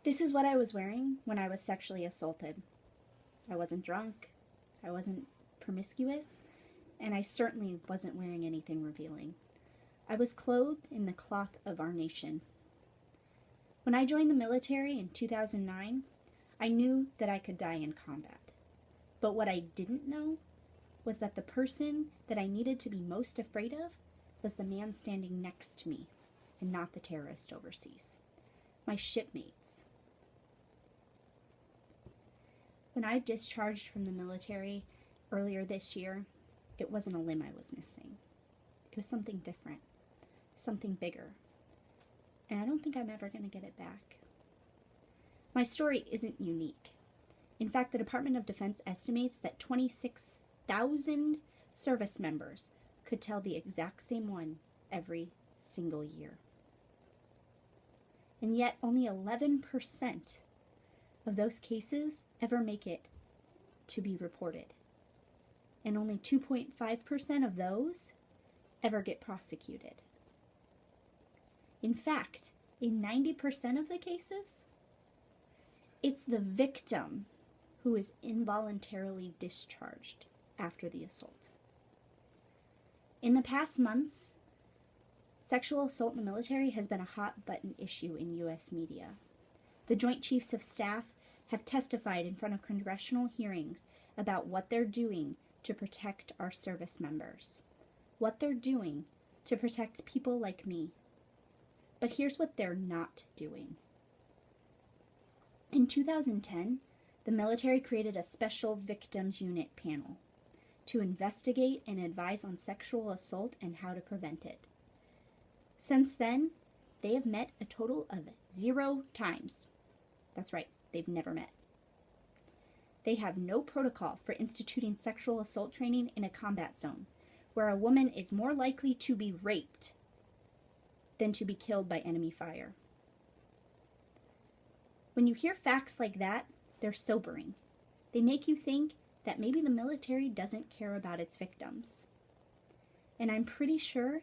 This is what I was wearing when I was sexually assaulted. I wasn't drunk, I wasn't promiscuous, and I certainly wasn't wearing anything revealing. I was clothed in the cloth of our nation. When I joined the military in 2009, I knew that I could die in combat. But what I didn't know was that the person that I needed to be most afraid of was the man standing next to me, and not the terrorist overseas. My shipmates. When I discharged from the military earlier this year, it wasn't a limb I was missing. It was something different, something bigger. And I don't think I'm ever going to get it back. My story isn't unique. In fact, the Department of Defense estimates that 26,000 service members could tell the exact same one every single year. And yet only 11% of those cases ever make it to be reported. And only 2.5% of those ever get prosecuted. In fact, in 90% of the cases, it's the victim who is involuntarily discharged after the assault. In the past months, sexual assault in the military has been a hot-button issue in U.S. media. The Joint Chiefs of Staff have testified in front of congressional hearings about what they're doing to protect our service members, what they're doing to protect people like me. But here's what they're not doing. In 2010, the military created a special victims unit panel to investigate and advise on sexual assault and how to prevent it. Since then, they have met a total of 0 times. That's right, they've never met. They have no protocol for instituting sexual assault training in a combat zone, where a woman is more likely to be raped than to be killed by enemy fire. When you hear facts like that, they're sobering. They make you think that maybe the military doesn't care about its victims. And I'm pretty sure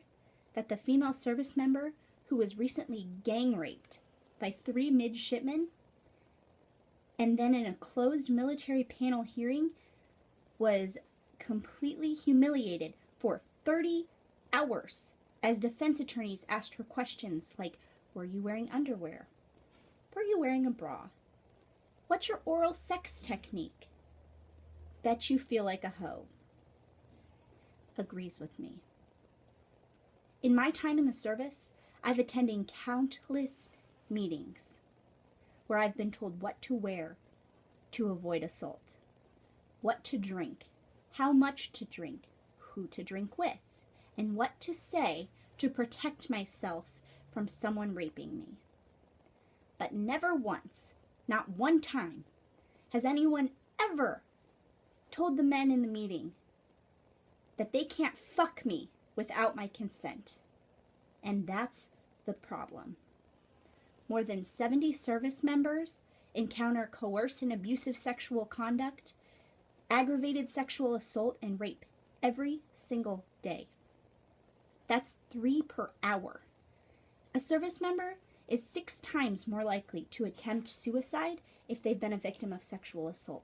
that the female service member who was recently gang raped by 3 midshipmen and then in a closed military panel hearing was completely humiliated for 30 hours as defense attorneys asked her questions like, were you wearing underwear? Were you wearing a bra? What's your oral sex technique? Bet you feel like a hoe. Agrees with me. In my time in the service, I've attended countless meetings where I've been told what to wear to avoid assault, what to drink, how much to drink, who to drink with, and what to say to protect myself from someone raping me. But never once, not one time, has anyone ever told the men in the meeting that they can't fuck me without my consent. And that's the problem. More than 70 service members encounter coerced and abusive sexual conduct, aggravated sexual assault, and rape every single day. That's 3 per hour. A service member is 6 times more likely to attempt suicide if they've been a victim of sexual assault.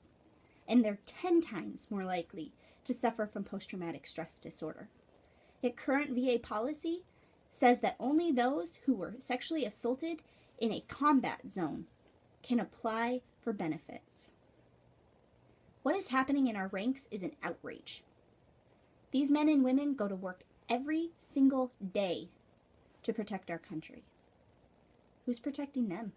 And they're 10 times more likely to suffer from post-traumatic stress disorder. Yet current VA policy says that only those who were sexually assaulted in a combat zone can apply for benefits. What is happening in our ranks is an outrage. These men and women go to work every single day to protect our country. Who's protecting them?